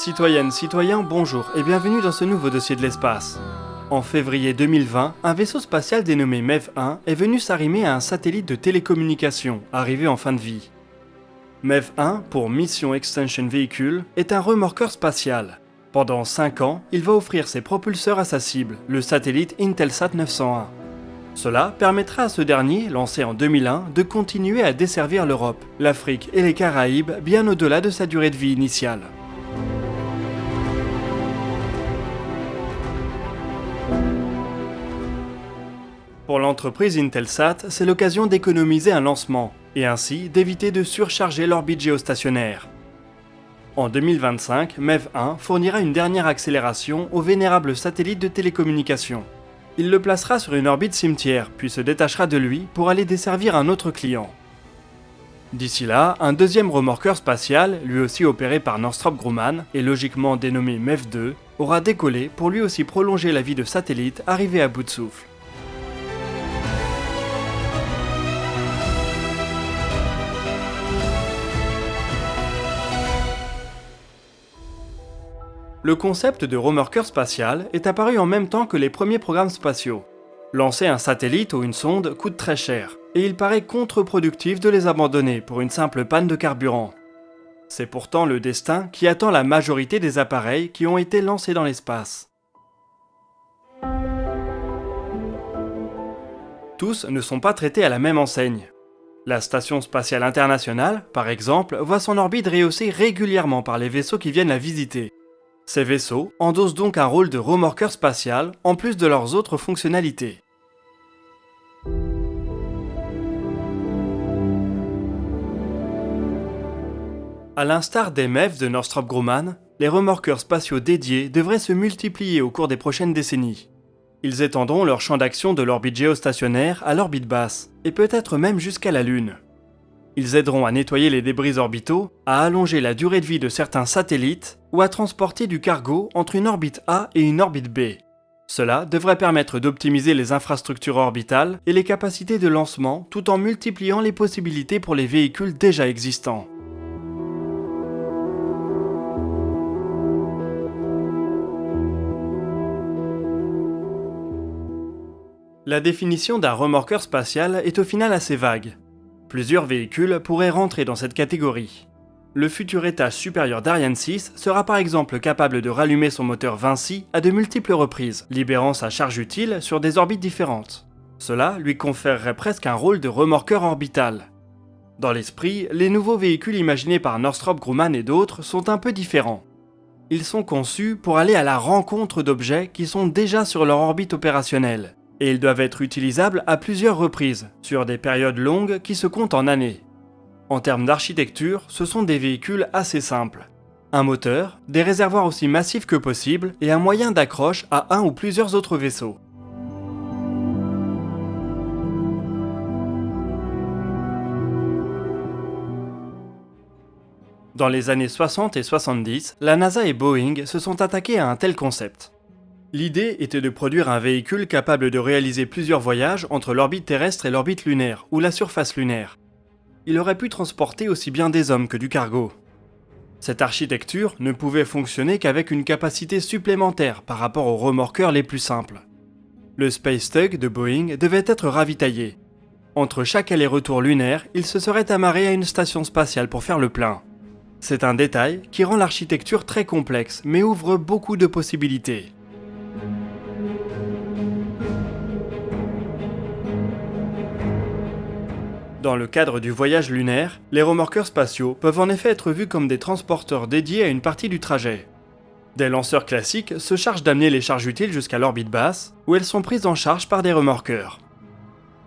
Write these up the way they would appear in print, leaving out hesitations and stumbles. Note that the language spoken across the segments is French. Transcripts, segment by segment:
Citoyennes, citoyens, bonjour et bienvenue dans ce nouveau dossier de l'espace. En février 2020, un vaisseau spatial dénommé MEV-1 est venu s'arrimer à un satellite de télécommunication, arrivé en fin de vie. MEV-1, pour Mission Extension Vehicle, est un remorqueur spatial. Pendant 5 ans, il va offrir ses propulseurs à sa cible, le satellite Intelsat 901. Cela permettra à ce dernier, lancé en 2001, de continuer à desservir l'Europe, l'Afrique et les Caraïbes bien au-delà de sa durée de vie initiale. Pour l'entreprise Intelsat, c'est l'occasion d'économiser un lancement, et ainsi d'éviter de surcharger l'orbite géostationnaire. En 2025, MEV-1 fournira une dernière accélération au vénérable satellite de télécommunication. Il le placera sur une orbite cimetière, puis se détachera de lui pour aller desservir un autre client. D'ici là, un deuxième remorqueur spatial, lui aussi opéré par Northrop Grumman, et logiquement dénommé MEV-2, aura décollé pour lui aussi prolonger la vie de satellite arrivé à bout de souffle. Le concept de remorqueur spatial est apparu en même temps que les premiers programmes spatiaux. Lancer un satellite ou une sonde coûte très cher, et il paraît contre-productif de les abandonner pour une simple panne de carburant. C'est pourtant le destin qui attend la majorité des appareils qui ont été lancés dans l'espace. Tous ne sont pas traités à la même enseigne. La Station Spatiale Internationale, par exemple, voit son orbite rehaussée régulièrement par les vaisseaux qui viennent la visiter. Ces vaisseaux endossent donc un rôle de remorqueur spatial en plus de leurs autres fonctionnalités. À l'instar des MEV de Northrop Grumman, les remorqueurs spatiaux dédiés devraient se multiplier au cours des prochaines décennies. Ils étendront leur champ d'action de l'orbite géostationnaire à l'orbite basse, et peut-être même jusqu'à la Lune. Ils aideront à nettoyer les débris orbitaux, à allonger la durée de vie de certains satellites ou à transporter du cargo entre une orbite A et une orbite B. Cela devrait permettre d'optimiser les infrastructures orbitales et les capacités de lancement tout en multipliant les possibilités pour les véhicules déjà existants. La définition d'un remorqueur spatial est au final assez vague. Plusieurs véhicules pourraient rentrer dans cette catégorie. Le futur étage supérieur d'Ariane 6 sera par exemple capable de rallumer son moteur Vinci à de multiples reprises, libérant sa charge utile sur des orbites différentes. Cela lui conférerait presque un rôle de remorqueur orbital. Dans l'esprit, les nouveaux véhicules imaginés par Northrop Grumman et d'autres sont un peu différents. Ils sont conçus pour aller à la rencontre d'objets qui sont déjà sur leur orbite opérationnelle. Et ils doivent être utilisables à plusieurs reprises, sur des périodes longues qui se comptent en années. En termes d'architecture, ce sont des véhicules assez simples. Un moteur, des réservoirs aussi massifs que possible et un moyen d'accroche à un ou plusieurs autres vaisseaux. Dans les années 60 et 70, la NASA et Boeing se sont attaqués à un tel concept. L'idée était de produire un véhicule capable de réaliser plusieurs voyages entre l'orbite terrestre et l'orbite lunaire, ou la surface lunaire. Il aurait pu transporter aussi bien des hommes que du cargo. Cette architecture ne pouvait fonctionner qu'avec une capacité supplémentaire par rapport aux remorqueurs les plus simples. Le Space Tug de Boeing devait être ravitaillé. Entre chaque aller-retour lunaire, il se serait amarré à une station spatiale pour faire le plein. C'est un détail qui rend l'architecture très complexe, mais ouvre beaucoup de possibilités. Dans le cadre du voyage lunaire, les remorqueurs spatiaux peuvent en effet être vus comme des transporteurs dédiés à une partie du trajet. Des lanceurs classiques se chargent d'amener les charges utiles jusqu'à l'orbite basse, où elles sont prises en charge par des remorqueurs.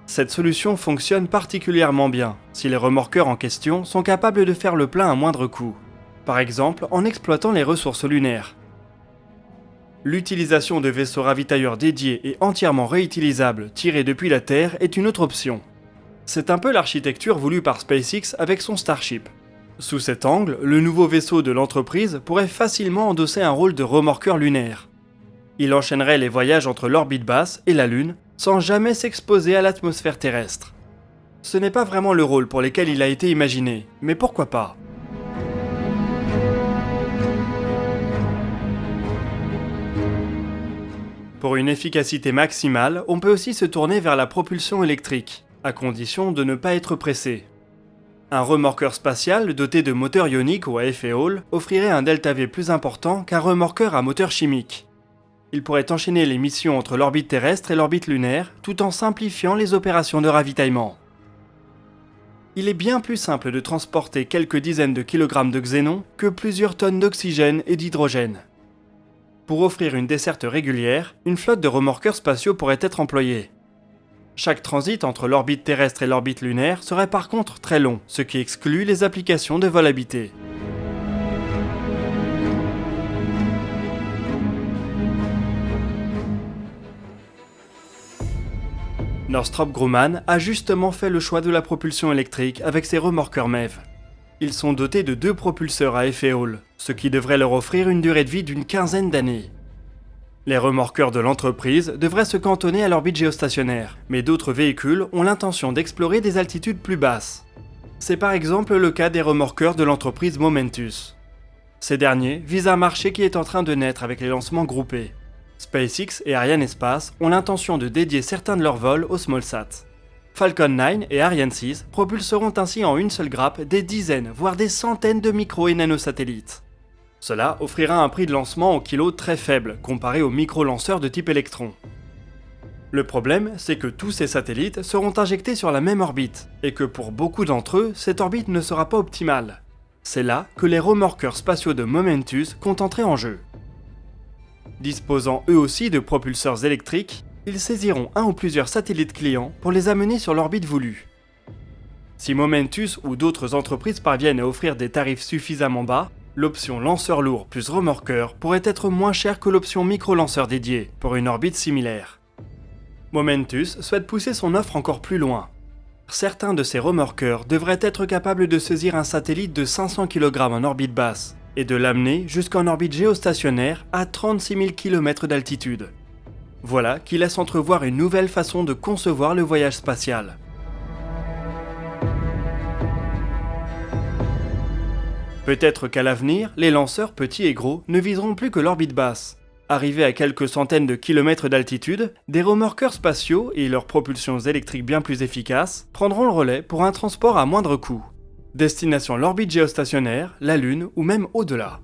Cette solution fonctionne particulièrement bien, si les remorqueurs en question sont capables de faire le plein à moindre coût, par exemple en exploitant les ressources lunaires. L'utilisation de vaisseaux ravitailleurs dédiés et entièrement réutilisables tirés depuis la Terre est une autre option. C'est un peu l'architecture voulue par SpaceX avec son Starship. Sous cet angle, le nouveau vaisseau de l'entreprise pourrait facilement endosser un rôle de remorqueur lunaire. Il enchaînerait les voyages entre l'orbite basse et la Lune, sans jamais s'exposer à l'atmosphère terrestre. Ce n'est pas vraiment le rôle pour lequel il a été imaginé, mais pourquoi pas ? Pour une efficacité maximale, on peut aussi se tourner vers la propulsion électrique, à condition de ne pas être pressé. Un remorqueur spatial doté de moteurs ioniques ou à effet Hall offrirait un ΔV plus important qu'un remorqueur à moteur chimique. Il pourrait enchaîner les missions entre l'orbite terrestre et l'orbite lunaire, tout en simplifiant les opérations de ravitaillement. Il est bien plus simple de transporter quelques dizaines de kilogrammes de xénon que plusieurs tonnes d'oxygène et d'hydrogène. Pour offrir une desserte régulière, une flotte de remorqueurs spatiaux pourrait être employée. Chaque transit entre l'orbite terrestre et l'orbite lunaire serait par contre très long, ce qui exclut les applications de vol habité. Northrop Grumman a justement fait le choix de la propulsion électrique avec ses remorqueurs MEV. Ils sont dotés de 2 propulseurs à effet Hall, ce qui devrait leur offrir une durée de vie d'une quinzaine d'années. Les remorqueurs de l'entreprise devraient se cantonner à l'orbite géostationnaire, mais d'autres véhicules ont l'intention d'explorer des altitudes plus basses. C'est par exemple le cas des remorqueurs de l'entreprise Momentus. Ces derniers visent un marché qui est en train de naître avec les lancements groupés. SpaceX et Arianespace ont l'intention de dédier certains de leurs vols aux smallsats. Falcon 9 et Ariane 6 propulseront ainsi en une seule grappe des dizaines, voire des centaines de micro- et nanosatellites. Cela offrira un prix de lancement au kilo très faible, comparé aux micro-lanceurs de type Electron. Le problème, c'est que tous ces satellites seront injectés sur la même orbite, et que pour beaucoup d'entre eux, cette orbite ne sera pas optimale. C'est là que les remorqueurs spatiaux de Momentus comptent entrer en jeu. Disposant eux aussi de propulseurs électriques, ils saisiront un ou plusieurs satellites clients pour les amener sur l'orbite voulue. Si Momentus ou d'autres entreprises parviennent à offrir des tarifs suffisamment bas, l'option lanceur lourd plus remorqueur pourrait être moins chère que l'option micro-lanceur dédié, pour une orbite similaire. Momentus souhaite pousser son offre encore plus loin. Certains de ces remorqueurs devraient être capables de saisir un satellite de 500 kg en orbite basse, et de l'amener jusqu'en orbite géostationnaire à 36 000 km d'altitude. Voilà qui laisse entrevoir une nouvelle façon de concevoir le voyage spatial. Peut-être qu'à l'avenir, les lanceurs petits et gros ne viseront plus que l'orbite basse. Arrivés à quelques centaines de kilomètres d'altitude, des remorqueurs spatiaux et leurs propulsions électriques bien plus efficaces prendront le relais pour un transport à moindre coût. Destination l'orbite géostationnaire, la Lune ou même au-delà.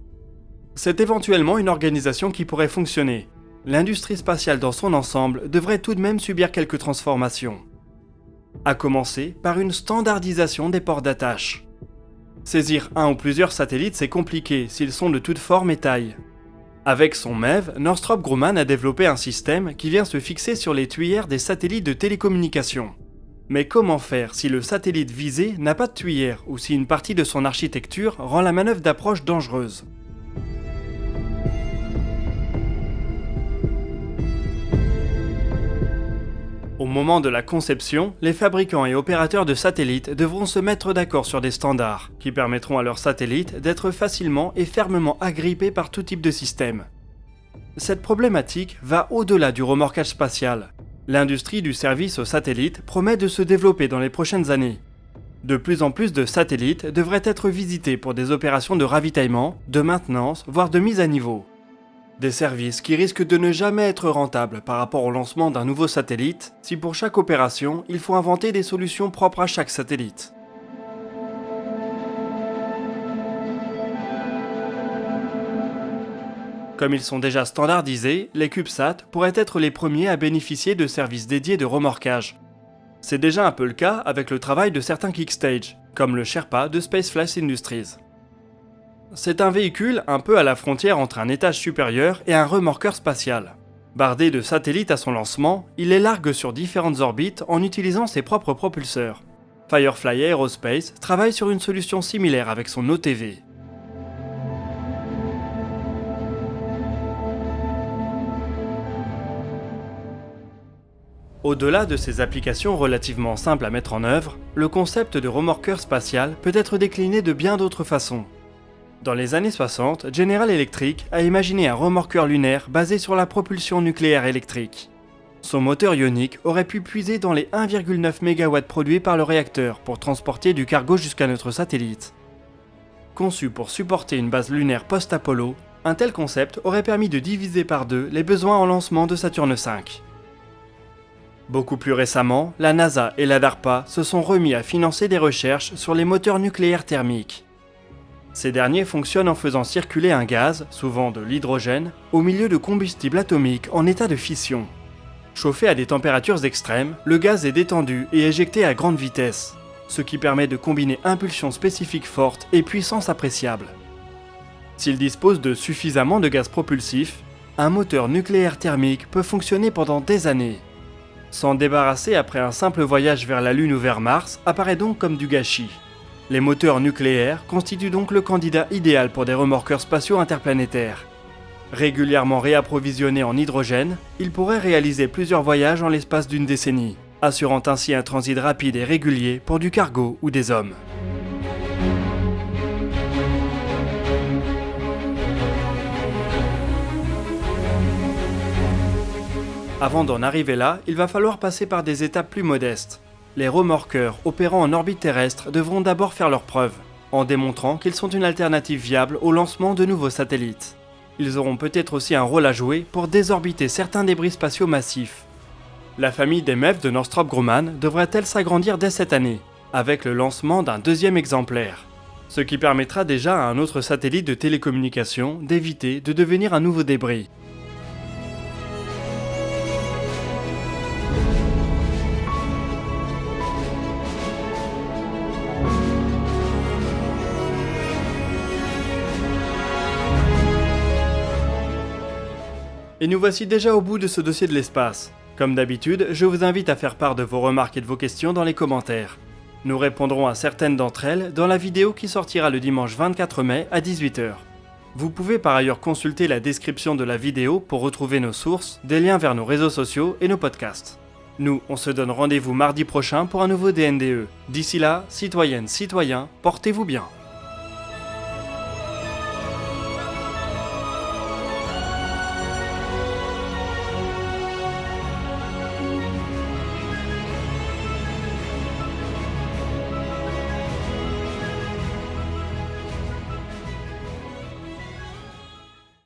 C'est éventuellement une organisation qui pourrait fonctionner. L'industrie spatiale dans son ensemble devrait tout de même subir quelques transformations. À commencer par une standardisation des ports d'attache. Saisir un ou plusieurs satellites, c'est compliqué s'ils sont de toute forme et taille. Avec son MEV, Northrop Grumman a développé un système qui vient se fixer sur les tuyères des satellites de télécommunication. Mais comment faire si le satellite visé n'a pas de tuyère ou si une partie de son architecture rend la manœuvre d'approche dangereuse ? Au moment de la conception, les fabricants et opérateurs de satellites devront se mettre d'accord sur des standards qui permettront à leurs satellites d'être facilement et fermement agrippés par tout type de système. Cette problématique va au-delà du remorquage spatial. L'industrie du service aux satellites promet de se développer dans les prochaines années. De plus en plus de satellites devraient être visités pour des opérations de ravitaillement, de maintenance, voire de mise à niveau. Des services qui risquent de ne jamais être rentables par rapport au lancement d'un nouveau satellite, si pour chaque opération, il faut inventer des solutions propres à chaque satellite. Comme ils sont déjà standardisés, les CubeSats pourraient être les premiers à bénéficier de services dédiés de remorquage. C'est déjà un peu le cas avec le travail de certains Kickstage, comme le Sherpa de Spaceflight Industries. C'est un véhicule un peu à la frontière entre un étage supérieur et un remorqueur spatial. Bardé de satellites à son lancement, il les largue sur différentes orbites en utilisant ses propres propulseurs. Firefly Aerospace travaille sur une solution similaire avec son OTV. Au-delà de ces applications relativement simples à mettre en œuvre, le concept de remorqueur spatial peut être décliné de bien d'autres façons. Dans les années 60, General Electric a imaginé un remorqueur lunaire basé sur la propulsion nucléaire électrique. Son moteur ionique aurait pu puiser dans les 1,9 MW produits par le réacteur pour transporter du cargo jusqu'à notre satellite. Conçu pour supporter une base lunaire post-Apollo, Un tel concept aurait permis de diviser par deux les besoins en lancement de Saturne V. Beaucoup plus récemment, la NASA et la DARPA se sont remis à financer des recherches sur les moteurs nucléaires thermiques. Ces derniers fonctionnent en faisant circuler un gaz, souvent de l'hydrogène, au milieu de combustibles atomiques en état de fission. Chauffé à des températures extrêmes, le gaz est détendu et éjecté à grande vitesse, ce qui permet de combiner impulsions spécifiques fortes et puissance appréciable. S'il dispose de suffisamment de gaz propulsif, un moteur nucléaire thermique peut fonctionner pendant des années. S'en débarrasser après un simple voyage vers la Lune ou vers Mars apparaît donc comme du gâchis. Les moteurs nucléaires constituent donc le candidat idéal pour des remorqueurs spatiaux interplanétaires. Régulièrement réapprovisionnés en hydrogène, ils pourraient réaliser plusieurs voyages en l'espace d'une décennie, assurant ainsi un transit rapide et régulier pour du cargo ou des hommes. Avant d'en arriver là, il va falloir passer par des étapes plus modestes. Les remorqueurs opérant en orbite terrestre devront d'abord faire leurs preuves, en démontrant qu'ils sont une alternative viable au lancement de nouveaux satellites. Ils auront peut-être aussi un rôle à jouer pour désorbiter certains débris spatiaux massifs. La famille des MEF de Northrop Grumman devrait-elle s'agrandir dès cette année, avec le lancement d'un deuxième exemplaire, ce qui permettra déjà à un autre satellite de télécommunication d'éviter de devenir un nouveau débris. Et nous voici déjà au bout de ce dossier de l'espace. Comme d'habitude, je vous invite à faire part de vos remarques et de vos questions dans les commentaires. Nous répondrons à certaines d'entre elles dans la vidéo qui sortira le dimanche 24 mai à 18 h. Vous pouvez par ailleurs consulter la description de la vidéo pour retrouver nos sources, des liens vers nos réseaux sociaux et nos podcasts. Nous, on se donne rendez-vous mardi prochain pour un nouveau DNDE. D'ici là, citoyennes, citoyens, portez-vous bien.